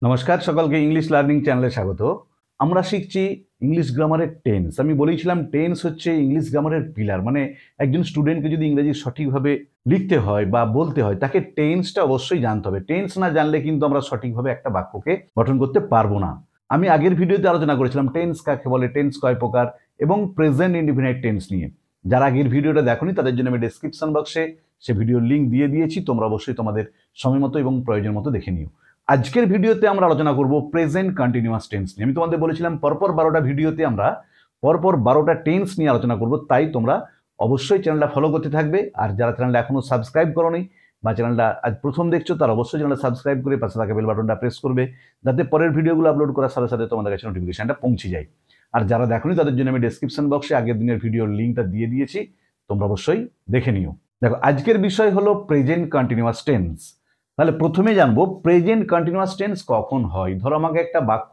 নমস্কার সকলকে English learning চ্যানেলে স্বাগত। আমরা শিখছি ইংলিশ গ্রামারের টেন্স। আমি বলেছিলাম টেন্স হচ্ছে ইংলিশ গ্রামারের পিলার। মানে একজন স্টুডেন্টকে যদি ইংরেজি সঠিকভাবে লিখতে হয় বা বলতে হয় তাকে টেন্সটা অবশ্যই জানতে হবে। টেন্স না জানলে কিন্তু আমরা সঠিকভাবে একটা বাক্যকে গঠন করতে পারবো না। আমি আগের ভিডিওতে আলোচনা করেছিলাম টেন্স কাকে বলে, টেন্স কয় প্রকার এবং প্রেজেন্ট ইনডিফিনাইট টেন্স নিয়ে। যারা আগের ভিডিওটা দেখোনি তাদের জন্য আমি ডেসক্রিপশন বক্সে সে ভিডিওর লিঙ্ক দিয়ে দিয়েছি, তোমরা অবশ্যই তোমাদের সময় মতো এবং প্রয়োজন মতো দেখে নিও। আজকের ভিডিওতে আমরা আলোচনা করব প্রেজেন্ট কন্টিনিউয়াস টেন্স নিয়ে। আমি তোমাদের বলেছিলাম পরপর 12টা ভিডিওতে আমরা পরপর 12টা টেন্স নিয়ে আলোচনা করব, তাই তোমরা অবশ্যই চ্যানেলটা ফলো করতে থাকবে। আর যারা চ্যানেলটা এখনো সাবস্ক্রাইব করোনি বা চ্যানেলটা আজ প্রথম দেখছো তারা অবশ্যই চ্যানেলটা সাবস্ক্রাইব করে পাশে থাকা বেল বাটনটা প্রেস করবে, যাতে পরের ভিডিওগুলো আপলোড করার সাথে সাথে তোমাদের কাছে নোটিফিকেশনটা পৌঁছে যায়। আর যারা দেখোনি তাদের জন্য আমি ডেসক্রিপশন বক্সে আগের দিনের ভিডিওর লিঙ্কটা দিয়ে দিয়েছি, তোমরা অবশ্যই দেখে নিও। দেখো, আজকের বিষয় হলো প্রেজেন্ট কন্টিনিউয়াস টেন্স। তাহলে প্রথমে জানবো প্রেজেন্ট কন্টিনিউয়াস টেন্স কখন হয়। ধরো আমাকে একটা বাক্য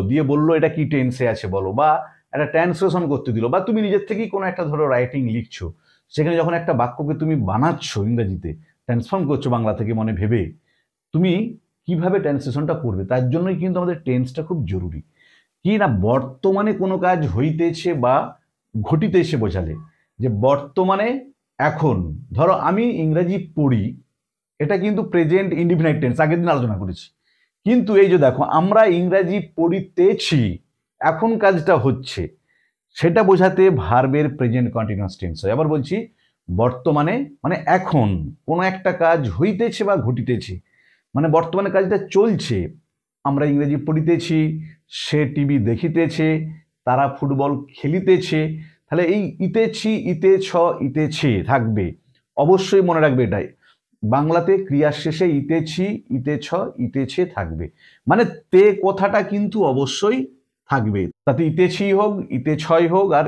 দিয়ে বললো এটা কি টেন্সে আছে বলো, বা একটা ট্রান্সলেশন করতে দিল, বা তুমি নিজের থেকেই কোনো একটা ধরো রাইটিং লিখছো, সেখানে যখন একটা বাক্যকে তুমি বানাচ্ছ ইংরেজিতে, ট্রান্সফর্ম করছো বাংলা থেকে মনে ভেবে, তুমি কিভাবে ট্রান্সলেশনটা করবে তার জন্যই কিন্তু আমাদের টেন্সটা খুব জরুরি। কি না, বর্তমানে কোনো কাজ হইতেছে বা ঘটিতেছে বোঝালে, যে বর্তমানে এখন ধরো আমি ইংরেজি পড়ি, এটা কিন্তু প্রেজেন্ট ইনডিফিনাইট টেন্স, আগের দিন আলোচনা করেছি। কিন্তু এই যে দেখো, আমরা ইংরাজি পড়িতেছি, এখন কাজটা হচ্ছে, সেটা বোঝাতে ভার্বের প্রেজেন্ট কন্টিনিউয়াস টেন্স হয়। আবার বলছি, বর্তমানে মানে এখন কোনো একটা কাজ হইতেছে বা ঘটিতেছে, মানে বর্তমানে কাজটা চলছে। আমরা ইংরেজি পড়িতেছি, সে টিভি দেখিতেছে, তারা ফুটবল খেলিতেছে। তাহলে এই ইতেছি, ইতেছ, ইতেছে থাকবে, অবশ্যই মনে রাখবে এটাই। বাংলাতে ক্রিয়ার শেষে ইতেছি, ইতেছ, ইতেছে থাকবে, মানে তে কথাটা কিন্তু অবশ্যই থাকবে। তাতে ইতেছি হোক, ইতেছই হোক আর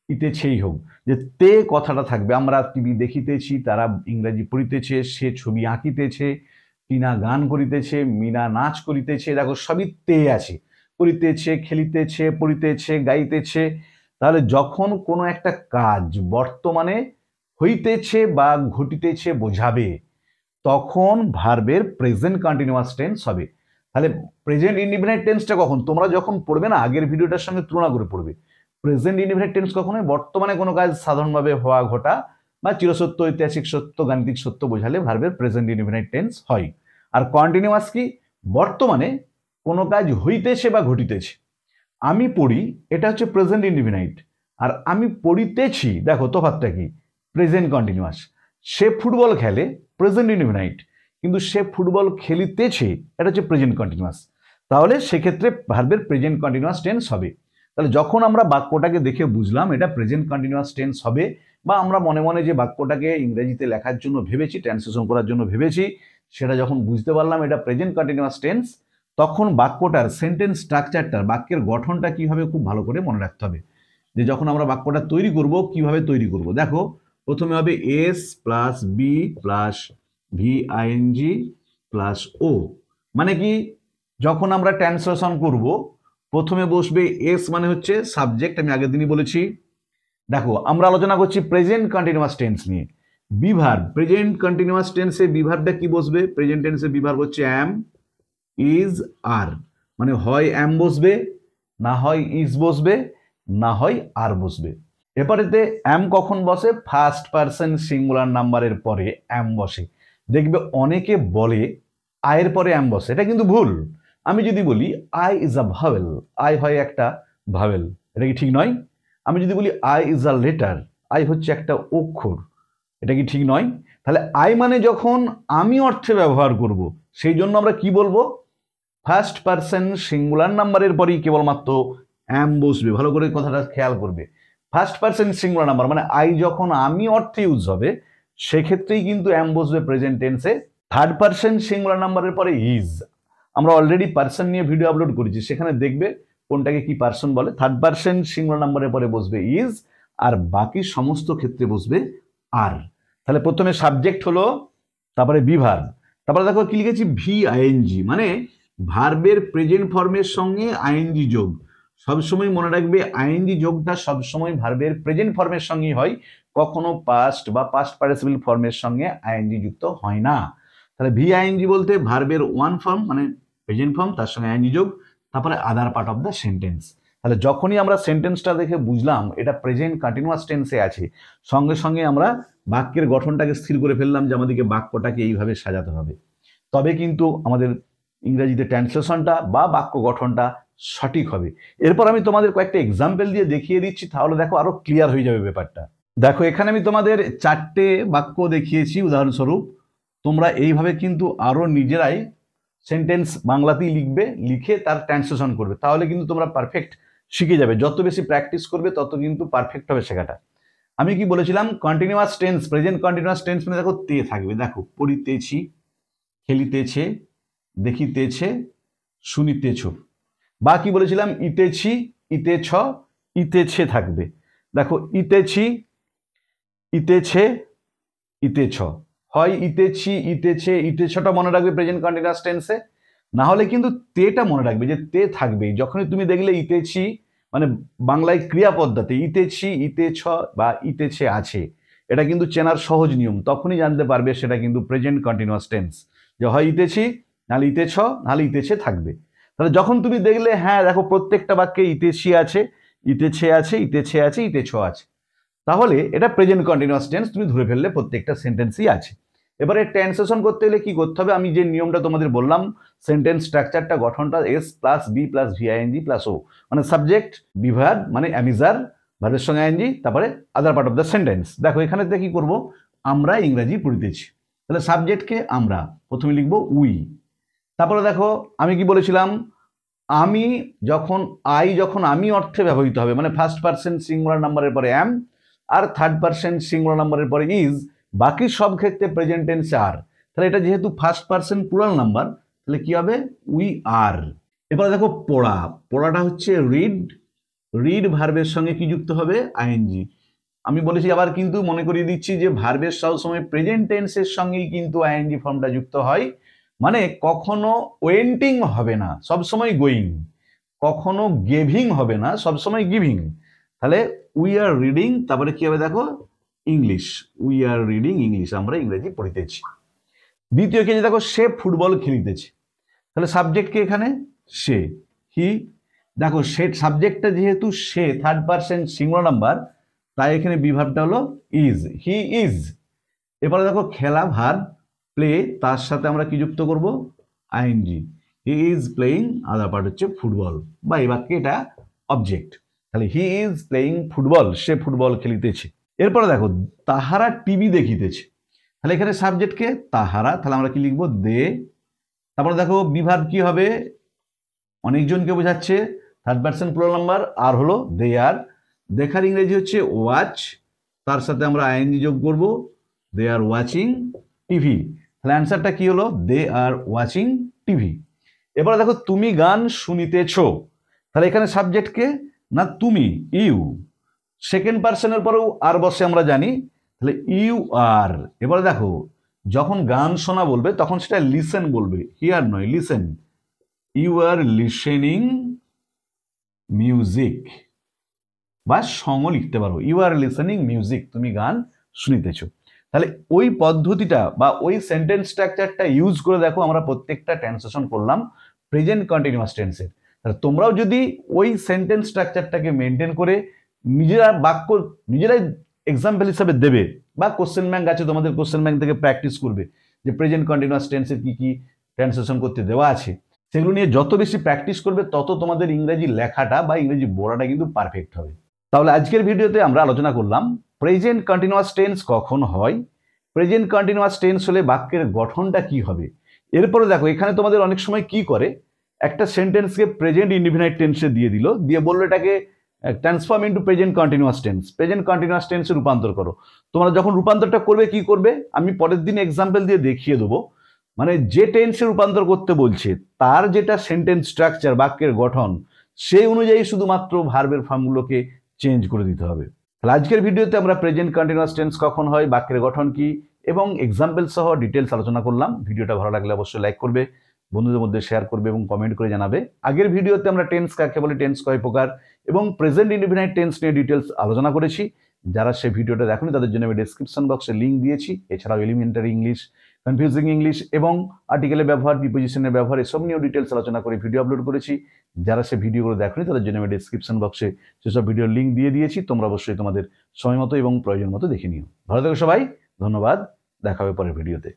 ইতেছেই হোক, যে তে কথাটা থাকবে। আমরা টিভি দেখিতেছি, তারা ইংরেজি পড়িতেছে, সে ছবি আঁকিতেছে, টিনা গান করিতেছে, মিনা নাচ করিতেছে, দেখো সবই তে আছে। করিতেছে, খেলিতেছে, পড়িতেছে, গাইতেছে। তাহলে যখন কোনো একটা কাজ বর্তমানে হইতেছে বা ঘটিতেছে বোঝাবে, তখন ভার্বের প্রেজেন্ট কন্টিনিউয়াস টেন্স হবে। তাহলে প্রেজেন্ট ইনডিফিনাইট টেন্সটা কখন, তোমরা যখন পড়বে না আগের ভিডিওটার সঙ্গে তুলনা করে পড়বে। প্রেজেন্ট ইনডিফিনাইট টেন্স কখন হয়, বর্তমানে কোনো কাজ সাধারণভাবে হওয়া ঘটা বা চিরসত্য, ঐতিহাসিক সত্য, গাণিতিক সত্য বোঝালে ভার্বের প্রেজেন্ট ইনডিফিনাইট টেন্স হয়। আর কন্টিনিউয়াস কি, বর্তমানে কোনো কাজ হইতেছে বা ঘটিতেছে। আমি পড়ি, এটা হচ্ছে প্রেজেন্ট ইনডিফিনাইট, আর আমি পড়িতেছি, দেখো তফাৎটা কি, প্রেজেন্ট কন্টিনিউয়াস। সে ফুটবল খেলে, প্রেজেন্ট ইনডিফিনাইট, কিন্তু সে ফুটবল খেলিতেছে, এটা হচ্ছে প্রেজেন্ট কন্টিনিউয়াস। তাহলে সেক্ষেত্রে ভার্বের প্রেজেন্ট কন্টিনিউয়াস টেন্স হবে। তাহলে যখন আমরা বাক্যটাকে দেখে বুঝলাম এটা প্রেজেন্ট কন্টিনিউয়াস টেন্স হবে, বা আমরা মনে মনে যে বাক্যটাকে ইংরেজিতে লেখার জন্য ভেবেছি, ট্রান্সলেশন করার জন্য ভেবেছি, সেটা যখন বুঝতে পারলাম এটা প্রেজেন্ট কন্টিনিউয়াস টেন্স, তখন বাক্যটার সেন্টেন্স স্ট্রাকচারটা, বাক্যের গঠনটা কিভাবে খুব ভালো করে মনে রাখতে হবে। যে যখন আমরা বাক্যটা তৈরি করব, কিভাবে তৈরি করব, দেখো প্রথমে হবে S plus B plus V I N G plus O. মানে কি, যখন আমরা ট্রান্সলেশন করব প্রথমে বসবে এস, মানে হচ্ছে সাবজেক্ট, আমি আগের দিনই বলেছি। দেখো আমরা আলোচনা করছি প্রেজেন্ট কন্টিনিউয়াস টেন্স নিয়ে। বিভার্ব, প্রেজেন্ট কন্টিনিউয়াস টেন্সে বিভার্বটা কি বসবে, প্রেজেন্ট টেন্সে বিভার্ব হচ্ছে অ্যাম, ইজ, আর। মানে হয় অ্যাম বসবে, না হয় ইজ বসবে, না হয় আর বসবে। এবারেতে অ্যাম কখন বসে, ফার্স্ট পারসন সিঙ্গুলার নাম্বারের পরে অ্যাম বসে। দেখবে অনেকে বলে আয়ের পরে অ্যাম বসে, এটা কিন্তু ভুল। আমি যদি বলি I is a vowel, I হয় একটা ভাওয়েল, এটা কি ঠিক নয়? আমি যদি বলি I is a letter, I হচ্ছে একটা অক্ষর, এটা কি ঠিক নয়? তাহলে আই মানে যখন আমি অর্থে ব্যবহার করব, সেই জন্য আমরা কি বলবো, ফার্স্ট পারসন সিঙ্গুলার নাম্বারের পরেই কেবলমাত্র অ্যাম বসবে। ভালো করে কথাটা খেয়াল করবে। ফার্স্ট পারসন সিঙ্গুলার নাম্বার মানে আই যখন আমি অর্থে ইউজ হবে, সেক্ষেত্রেই কিন্তু অ্যাম বসবে প্রেজেন্ট টেন্সে। থার্ড পারসন সিঙ্গুলার নাম্বারের পরে ইজ, আমরা অলরেডি পারসন নিয়ে ভিডিও আপলোড করেছি, সেখানে দেখবে কোনটাকে কি পারসন বলে। থার্ড পারসন সিঙ্গুলার নাম্বারের পরে বসবে ইজ, আর বাকি সমস্ত ক্ষেত্রে বসবে আর। তাহলে প্রথমে সাবজেক্ট হলো, তারপরে বিভার্ব, তারপরে দেখো কি লিখেছি ভি আইএনজি, মানে ভার্বের প্রেজেন্ট ফর্মের সঙ্গে আইএনজি যোগ। সবসময় মনে রাখবে আইএনজি যোগটা সবসময় ভার্বের প্রেজেন্ট ফর্মের সঙ্গেই হয়, কখনো পাস্ট বা পাস্ট পার্টিসিপল ফর্মের সঙ্গে আইএনজি যুক্ত হয় না। তাহলে ভি আইএনজি বলতে ভার্বের ওয়ান ফর্ম, মানে প্রেজেন্ট ফর্ম, তার সঙ্গে আইএনজি যোগ, তারপরে other part of the sentence. তাহলে যখনই আমরা সেন্টেন্সটা দেখে বুঝলাম এটা প্রেজেন্ট কন্টিনিউয়াস টেন্সে আছে, সঙ্গে সঙ্গে আমরা বাক্যের গঠনটাকে স্থির করে ফেললাম যে আমাদেরকে বাক্যটাকে এইভাবে সাজাতে হবে। তবে কিন্তু আমাদের ইংরেজিতে ট্রান্সলেশনটা বা বাক্য গঠনটা সঠিক হবে। এরপর আমি তোমাদের কয়েকটা এক্সাম্পল দিয়ে দেখিয়ে দিচ্ছি, তাহলে দেখো আরো ক্লিয়ার হয়ে যাবে ব্যাপারটা। দেখো এখানে আমি তোমাদের 4টে বাক্য দেখিয়েছি উদাহরণস্বরূপ। তোমরা এইভাবে কিন্তু আরো নিজেরাই সেন্টেন্স বাংলাতেই লিখবে, লিখে তার ট্রান্সলেশন করবে, তাহলে কিন্তু তোমরা পারফেক্ট শিখে যাবে। যত বেশি প্র্যাকটিস করবে তত কিন্তু পারফেক্ট হবে শেখাটা। আমি কি বলেছিলাম, continuous tense, present continuous tense মানে দেখো তে থাকবে। দেখো পড়িতেছি, খেলিতেছে, দেখিতেছে, শুনিতেছ। বা কি বলেছিলাম, ইতেছি, ইতেছ, ইতেছে থাকবে। দেখো ইতেছি, ইতেছে, ইতেছ। হয় ইতেছি, ইতেছে, ইতেছটা মনে রাখবে প্রেজেন্ট কন্টিনিউয়াস টেন্সে, না হলে কিন্তু তেটা মনে রাখবে যে তে থাকবে। যখনই তুমি দেখলে ইতেছি মানে বাংলায় ক্রিয়াপদ্ধতি ইতেছি, ইতেছ বা ইতেছে আছে, এটা কিন্তু চেনার সহজ নিয়ম, তখনই জানতে পারবে সেটা কিন্তু প্রেজেন্ট কন্টিনিউয়াস টেন্স, যে হয় ইতেছি, নাহলে ইতেছ, নাহলে ইতেছে থাকবে। তাহলে যখন তুমি দেখলে হ্যাঁ দেখো প্রত্যেকটা বাক্যে ইতেছি আছে, ইতেছে আছে, ইতেছে আছে, ইতেছ আছে, তাহলে এটা প্রেজেন্ট কন্টিনিউয়াস টেন্স তুমি ধরে ফেললে প্রত্যেকটা সেন্টেন্সই আছে। এবারে ট্রান্সলেশন করতে গেলে কি করতে হবে, আমি যে নিয়মটা তোমাদের বললাম, সেন্টেন্স স্ট্রাকচারটা গঠনটা S plus B plus V I N G plus O, মানে সাবজেক্ট বিভার মানে অ্যামিজার, ভার্বের সঙ্গে আইএনজি, তারপরে other part of the sentence. দেখো এখানে কি করব, আমরা ইংরাজি পড়িতেছি, তাহলে সাবজেক্টকে আমরা প্রথমে লিখবো উই। তারপরে দেখো আমি কি বলেছিলাম, আমি যখন যখন আমি অর্থে ব্যবহৃত হবে, মানে ফার্স্ট পার্সন সিঙ্গুলার নাম্বারের পরে অ্যাম, আর থার্ড পার্সন সিঙ্গুলার নাম্বারের পরে ইজ, বাকি সব ক্ষেত্রে প্রেজেন্ট টেন্সে আর। তাহলে এটা যেহেতু ফার্স্ট পার্সন প্লুরাল নাম্বার, তাহলে কি হবে, উই আর। এবারে দেখো পড়া, পড়াটা হচ্ছে রিড, রিড ভার্বের সঙ্গে কি যুক্ত হবে, আইএনজি। আমি বলেছি আবার কিন্তু মনে করিয়ে দিচ্ছি যে ভার্বের সবসময় প্রেজেন্ট টেন্সের সঙ্গেই কিন্তু আইএনজি ফর্মটা যুক্ত হয়, মানে কখনো ওয়েন্টিং হবে না, সবসময় গোয়িং, কখনো গেভিং হবে না, সবসময় গিভিং। তাহলে উই আর রিডিং, তারপরে কি হবে দেখো English, we are reading English, আমরা ইংরেজি পড়িতেছি। দ্বিতীয় কেজি দেখো সে ফুটবল খেলিতেছে, তাহলে সাবজেক্ট কে এখানে, সে, হি। দেখো সে সাবজেক্টটা যেহেতু সে থার্ড পার্সন সিঙ্গুলার নাম্বার, তাই এখানে বিভাবটা হলো ইজ, হি ইজ। এবারে দেখো খেলা ভার্ব, প্লে, তার সাথে আমরা কি যুক্ত করব, I N G, he is playing, other part হচ্ছে ফুটবল, বা এই বাক্যে এটা অবজেক্ট। তাহলে হি ইজ প্লেইং ফুটবল, সে ফুটবল খেলিতেছে। এরপরে দেখো তাহারা টিভি দেখিতেছে, তাহলে এখানে সাবজেক্টকে তাহারা, তাহলে আমরা কি লিখবো, দে। তারপরে দেখো বিভাব কি হবে, অনেকজনকে বোঝাচ্ছে, থার্ড পার্সন প্লুরাল নাম্বার, আর হলো দে আর। দেখার ইংরেজি হচ্ছে ওয়াচ, তার সাথে আমরা আইএনজি যোগ করব, দে আর ওয়াচিং টিভি। তাহলে অ্যান্সারটা কি হলো, দে আর ওয়াচিং টিভি। এবারে দেখো তুমি গান শুনিতেছো, তাহলে এখানে সাবজেক্টকে না তুমি, ইউ, সেকেন্ড পার্সনের পরেও আর বসে আমরা জানি, তাহলে ইউ আর। এবারে দেখো যখন গান শোনা বলবে তখন সেটা লিসেন বলবে, হিয়ার নয়, listen. You are listening music, বা সঙ্গও লিখতে পারো, ইউ আর লিসেনিং মিউজিক, তুমি গান শুনিতেছো। তাহলে ওই পদ্ধতিটা বা ওই সেন্টেন্স স্ট্রাকচারটা ইউজ করে দেখো আমরা প্রত্যেকটা ট্রান্সলেশন করলাম প্রেজেন্ট কন্টিনিউয়াস টেন্সের। তাহলে তোমরাও যদি ওই সেন্টেন্স স্ট্রাকচারটাকে মেনটেন করে নিজেরা বাক্য নিজেরাই এক্সাম্পল হিসাবে দেবে, বা কোশ্চেন ব্যাংক আছে তোমাদের, কোশ্চেন ব্যাংক থেকে প্র্যাকটিস করবে যে প্রেজেন্ট কন্টিনিউয়াস টেন্সের কি কি ট্রান্সলেশন করতে দেওয়া আছে, সেগুলো নিয়ে যত বেশি প্র্যাকটিস করবে তত তোমাদের ইংরেজি লেখাটা বা ইংরেজি বলাটা কিন্তু পারফেক্ট হবে। তাহলে আজকের ভিডিওতে আমরা আলোচনা করলাম প্রেজেন্ট কন্টিনিউয়াস টেন্স কখন হয়, প্রেজেন্ট কন্টিনিউয়াস টেন্স হলে বাক্যের গঠনটা কি হবে। এরপরে দেখো এখানে তোমাদের অনেক সময় কি করে, একটা সেন্টেন্সকে প্রেজেন্ট ইনডিফিনাইট টেন্সে দিয়ে দিল, দিয়ে বললো এটাকে transform into present continuous tense, present continuous টেন্সে রূপান্তর করো। তোমরা যখন রূপান্তরটা করবে কি করবে, আমি পরের দিন এক্সাম্পল দিয়ে দেখিয়ে দেবো। মানে যে টেন্সে রূপান্তর করতে বলছে তার যেটা সেন্টেন্স স্ট্রাকচার, বাক্যের গঠন, সেই অনুযায়ী শুধুমাত্র ভার্বের ফর্মগুলোকে চেঞ্জ করে দিতে হবে। তাহলে আজকের ভিডিওতে আমরা প্রেজেন্ট কন্টিনিউয়াস টেন্স কখন হয়, বাক্যের গঠন কি এবং এক্সাম্পল সহ ডিটেলস আলোচনা করলাম। ভিডিওটা ভালো লাগলে অবশ্যই লাইক করবে, বন্ধুদের মধ্যে শেয়ার করবে এবং কমেন্ট করে জানাবে। আগের ভিডিওতে আমরা টেন্স কাকে বলে, টেন্স কয় প্রকার এবং প্রেজেন্ট ইনডিফিনাইট টেন্স নিয়ে ডিটেলস আলোচনা করেছি। যারা সেই ভিডিওটা দেখেনি তাদের জন্য আমি ডেসক্রিপশন বক্সে লিঙ্ক দিয়েছি। এছাড়াও এলিমেন্টারি ইংলিশ, কনফিউজিং ইংলিশ এবং আর্টিকেলের ব্যবহার, প্রিপোজিশনের ব্যবহার এসব নিয়েও ডিটেলস আলোচনা করে ভিডিও আপলোড করেছি। যারা সে ভিডিওগুলো দেখোনি তাদের জন্য আমি ডিসক্রিপশন বক্সে সেসব ভিডিওর লিঙ্ক দিয়ে দিয়েছি, তোমরা অবশ্যই তোমাদের সময় মতো এবং প্রয়োজন মতো দেখে নিও। ভালো থেকো সবাই, ধন্যবাদ, দেখা হবে পরের ভিডিওতে।